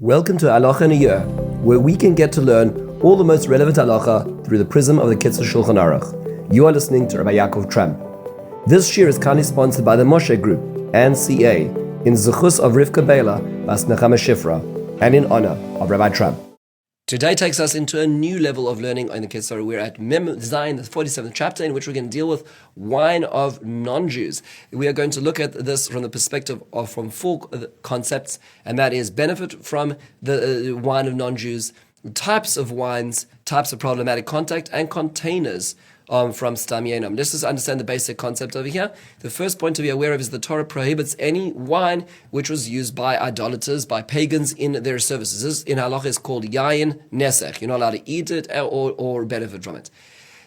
Welcome to Halacha in a Year, where we can get to learn all the most relevant halacha through the prism of the Kitzur Shulchan Aruch. You are listening to Rabbi Ya'akov Trump. This year is kindly sponsored by the Moshe Group and CA in zechus of Rivka Béla, bas נחמה שיפרה, and in honor of Rabbi Trump. Today takes us into a new level of learning in the Kitzur. We're at Mem Zayin, the 47th chapter, in which we're going to deal with wine of non-Jews. We are going to look at this from the perspective of from four concepts, and that is benefit from the wine of non-Jews, types of wines, types of problematic contact, and containers from Stam Yenam. Let's just understand the basic concept over here. The first point to be aware of is the Torah prohibits any wine which was used by idolaters, by pagans in their services. This in Halacha is called Yayin Nesech. You're not allowed to eat it or benefit from it.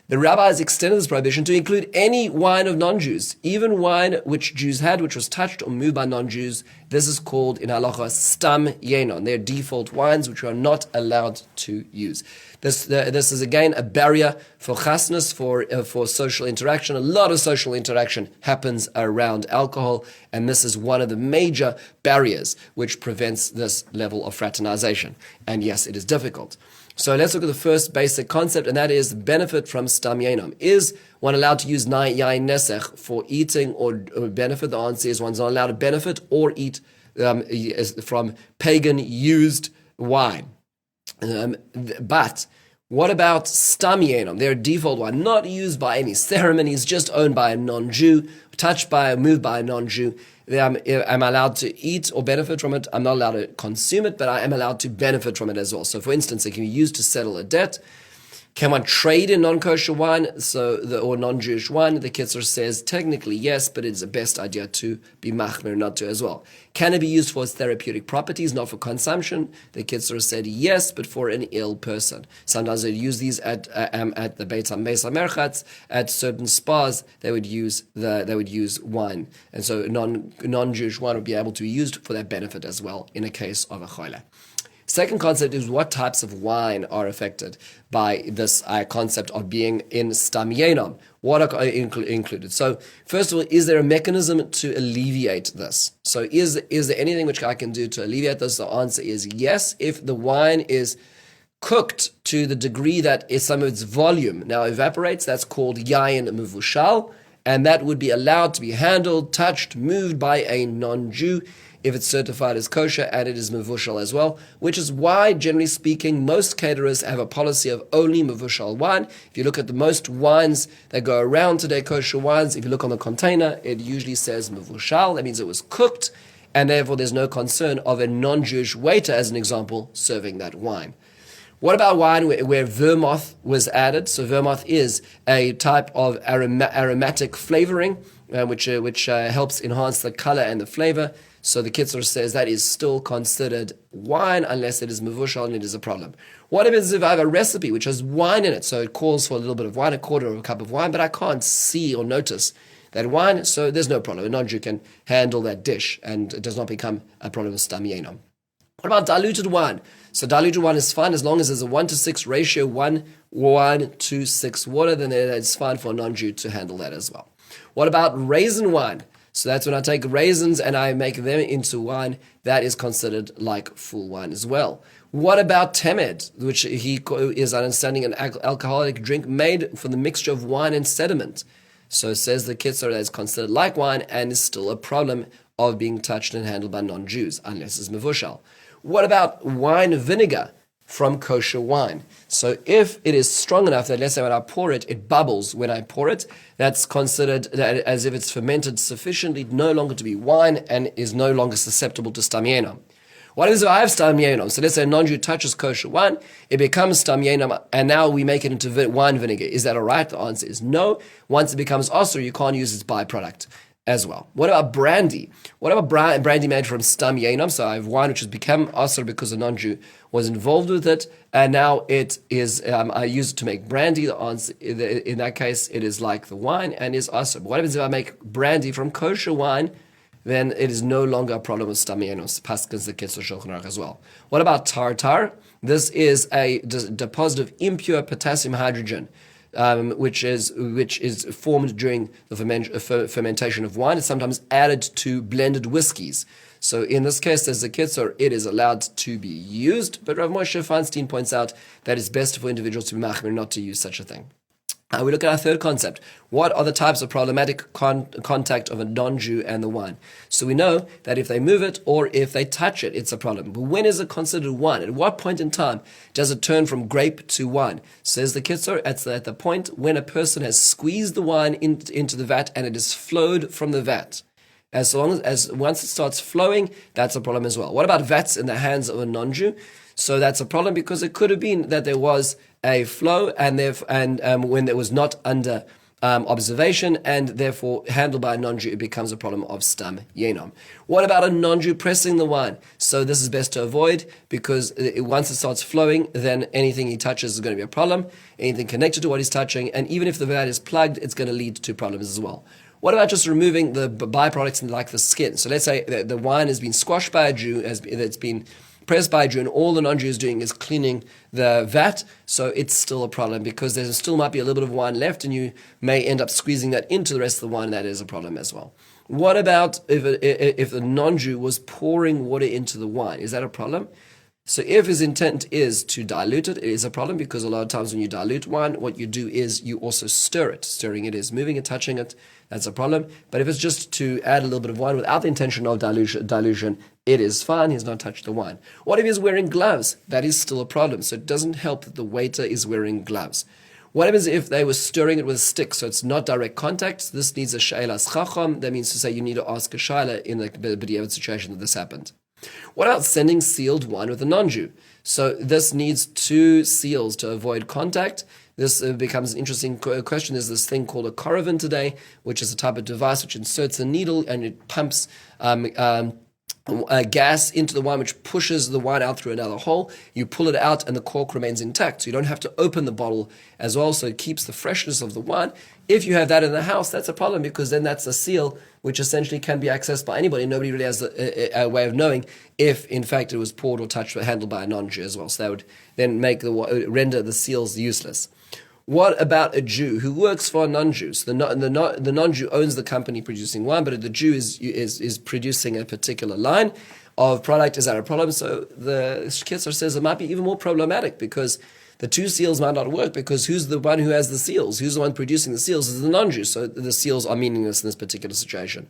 The rabbis extended this prohibition to include any wine of non-Jews, even wine which Jews had, which was touched or moved by non-Jews. This is called in Halacha Stam Yenon. They're default wines which we are not allowed to use. This is again a barrier for chasnas, for social interaction. A lot of social interaction happens around alcohol, and this is one of the major barriers which prevents this level of fraternization. And yes, it is difficult. So let's look at the first basic concept, and that is benefit from Stam Yenom. Is one allowed to use Yayin Nesech for eating or benefit? The answer is one's not allowed to benefit or eat from pagan used wine. But what about Stam Yenom? Their default wine, not used by any ceremonies, just owned by a non-Jew, touched by or moved by a non-Jew. I'm allowed to eat or benefit from it. I'm not allowed to consume it, but I am allowed to benefit from it as well. So for instance, it can be used to settle a debt. Can one trade in non-kosher wine or non-Jewish wine? The Kitzur says technically yes, but it's the best idea to be machmir not to as well. Can it be used for its therapeutic properties, not for consumption? The Kitzur said yes, but for an ill person. Sometimes they use these at the Beit HaMerchatz, at certain spas. They would use wine, and so non-Jewish wine would be able to be used for that benefit as well in a case of a choile. Second concept is what types of wine are affected by this concept of being in Stam Yenom. What are included? So first of all, is there a mechanism to alleviate this? So is there anything which I can do to alleviate this? The answer is yes, if the wine is cooked to the degree that some of its volume now evaporates. That's called Yayin Mevushal, and that would be allowed to be handled, touched, moved by a non-Jew, if it's certified as kosher and it is mevushal as well, which is why, generally speaking, most caterers have a policy of only mevushal wine. If you look at the most wines that go around today, kosher wines, if you look on the container, it usually says mevushal. That means it was cooked, and therefore there's no concern of a non-Jewish waiter, as an example, serving that wine. What about wine where vermouth was added? So vermouth is a type of aromatic flavoring, which helps enhance the color and the flavor. So the Kitzur says that is still considered wine unless it is mevushal and it is a problem. What if I have a recipe which has wine in it? So it calls for a little bit of wine, a quarter of a cup of wine, but I can't see or notice that wine, so there's no problem. A non-Jew can handle that dish and it does not become a problem with Stam Yenom. What about diluted wine? So diluted wine is fine as long as there's a 1-to-6 ratio, 1 wine to 6 water, then it's fine for a non-Jew to handle that as well. What about raisin wine? So that's when I take raisins and I make them into wine. That is considered like full wine as well. What about temed, which he is understanding an alcoholic drink made from the mixture of wine and sediment? So says the Kitzur that is considered like wine and is still a problem of being touched and handled by non-Jews, unless it's mevushal. What about wine vinegar from kosher wine? So if it is strong enough that, let's say when I pour it, it bubbles when I pour it, that's considered as if it's fermented sufficiently no longer to be wine and is no longer susceptible to Stam Yenom. What if I have Stam Yenom? So let's say a non-Jew touches kosher wine, it becomes Stam Yenom, and now we make it into wine vinegar. Is that all right? The answer is no. Once it becomes osur, you can't use its byproduct as well. What about brandy? What about brandy made from Stam Yenom? So I have wine which has become asr because a non-Jew was involved with it, and now it is, I use it to make brandy. The answer, in that case, it is like the wine and is asr. But what happens if I make brandy from kosher wine? Then it is no longer a problem with Stam Yenom. Paskins the Kitzur Shulchan Aruch as well. What about tartar? This is a deposit of impure potassium hydrogen. which is formed during the fermentation of wine. It's sometimes added to blended whiskies. So in this case, as a kitzur, it is allowed to be used, but Rav Moshe Feinstein points out that it's best for individuals to be machmir, not to use such a thing. We look at our third concept. What are the types of problematic contact of a non-Jew and the wine? So we know that if they move it or if they touch it, it's a problem. But when is it considered wine? At what point in time does it turn from grape to wine? Says the Kitzur, at the point when a person has squeezed the wine into the vat and it has flowed from the vat. As long as once it starts flowing, that's a problem as well. What about vats in the hands of a non-Jew? So that's a problem because it could have been that there was a flow and when it was not under observation and therefore handled by a non-Jew, it becomes a problem of stam yenom. What about a non-Jew pressing the wine? So this is best to avoid because once it starts flowing, then anything he touches is going to be a problem, anything connected to what he's touching, and even if the vat is plugged, it's going to lead to problems as well. What about just removing the byproducts like the skin? So let's say the wine has been squashed by a Jew, it's been pressed by a Jew, and all the non-Jew is doing is cleaning the vat, so it's still a problem because there still might be a little bit of wine left, and you may end up squeezing that into the rest of the wine, and that is a problem as well. What about if the non-Jew was pouring water into the wine? Is that a problem? So if his intent is to dilute it, it is a problem because a lot of times when you dilute wine, what you do is you also stir it. Stirring it is moving and touching it. That's a problem. But if it's just to add a little bit of wine without the intention of dilution, it is fine. He's not touched the wine. What if he's wearing gloves? That is still a problem. So it doesn't help that the waiter is wearing gloves. What happens if they were stirring it with a stick? So it's not direct contact. This needs a sheilas chacham. That means to say you need to ask a shaila in the b'diavad situation that this happened. What about sending sealed wine with a non-Jew? So this needs 2 seals to avoid contact. This becomes an interesting question. There's this thing called a caravan today, which is a type of device which inserts a needle and it pumps gas into the wine, which pushes the wine out through another hole. You pull it out and the cork remains intact. So you don't have to open the bottle as well. So it keeps the freshness of the wine. If you have that in the house, that's a problem because then that's a seal which essentially can be accessed by anybody. Nobody really has a way of knowing if, in fact, it was poured or touched or handled by a non-Jew as well. So that would then render the seals useless. What about a Jew who works for a non-Jew? So the non-Jew owns the company producing wine, but the Jew is producing a particular line of product. Is that a problem? So the Kitzur says it might be even more problematic because the 2 seals might not work because who's the one who has the seals? Who's the one producing the seals? Is the non-Jew. So the seals are meaningless in this particular situation.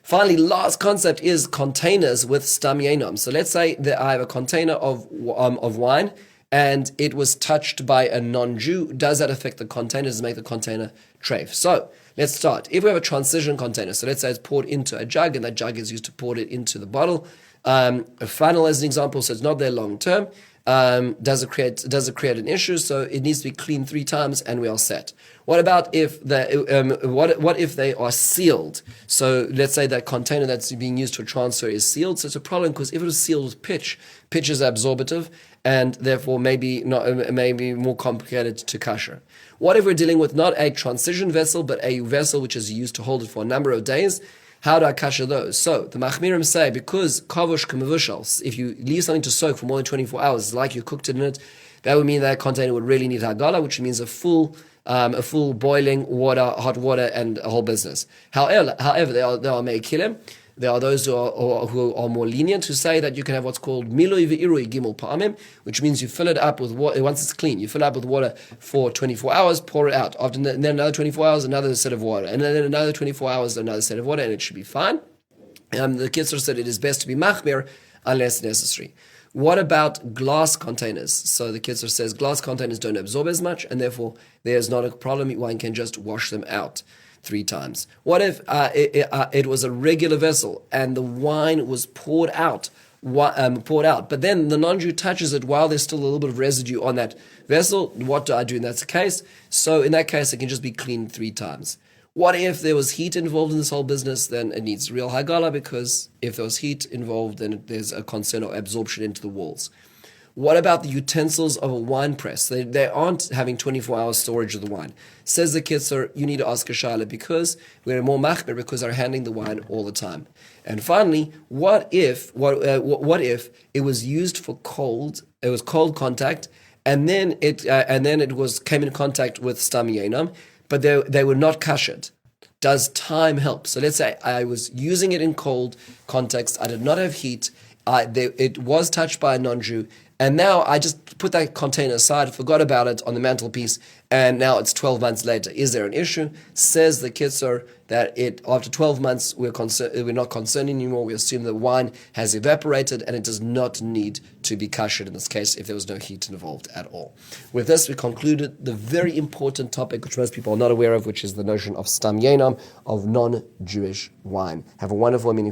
Finally, last concept is containers with stam yenom. So let's say that I have a container of wine and it was touched by a non-Jew. Does that affect the container? Does it make the container treif? So let's start. If we have a transition container, so let's say it's poured into a jug and that jug is used to pour it into the bottle. A funnel as an example, so it's not there long term. Does it create an issue? So it needs to be cleaned 3 times and we are set. What about if what if they are sealed? So let's say that container that's being used for transfer is sealed. So it's a problem because if it was sealed with pitch is absorbative and therefore maybe more complicated to kasher. What if we're dealing with not a transition vessel but a vessel which is used to hold it for a number of days? How do I kasher those? So the machmirim say because kavush k'mevushal, if you leave something to soak for more than 24 hours, like you cooked it in it, that would mean that container would really need hagala, which means a full boiling water, hot water, and a whole business. However, there are meikilim. There are those who are more lenient who say that you can have what's called miloi ve'irui gimel pa'amim, which means you fill it up with water. Once it's clean, you fill it up with water for 24 hours, pour it out. After then another 24 hours, another set of water, and then another 24 hours, another set of water, and it should be fine. The Kitzur said it is best to be machmir unless necessary. What about glass containers? So the Kitzur says glass containers don't absorb as much, and therefore there's not a problem. One can just wash them out 3 times. What if it was a regular vessel and the wine was poured out, but then the non-Jew touches it while there's still a little bit of residue on that vessel? What do I do in that case? So in that case, it can just be cleaned 3 times. What if there was heat involved in this whole business? Then it needs real hagala because if there was heat involved, then there's a concern of absorption into the walls. What about the utensils of a wine press? They aren't having 24-hour storage of the wine. Says the Kitzur, you need to ask a shaila because we're more machmir because they're handling the wine all the time. And finally, what if it was used for cold? It was cold contact, and then it was came in contact with stam yenam, but they were not kashed. Does time help? So let's say I was using it in cold context. I did not have heat. It was touched by a non-Jew, and now I just put that container aside, forgot about it on the mantelpiece, and now it's 12 months later. Is there an issue? Says the Kitzur that after 12 months we're not concerned anymore. We assume the wine has evaporated and it does not need to be kashed in this case if there was no heat involved at all. With this, we concluded the very important topic which most people are not aware of, which is the notion of stam yenam, of non-Jewish wine. Have a wonderful, meaningful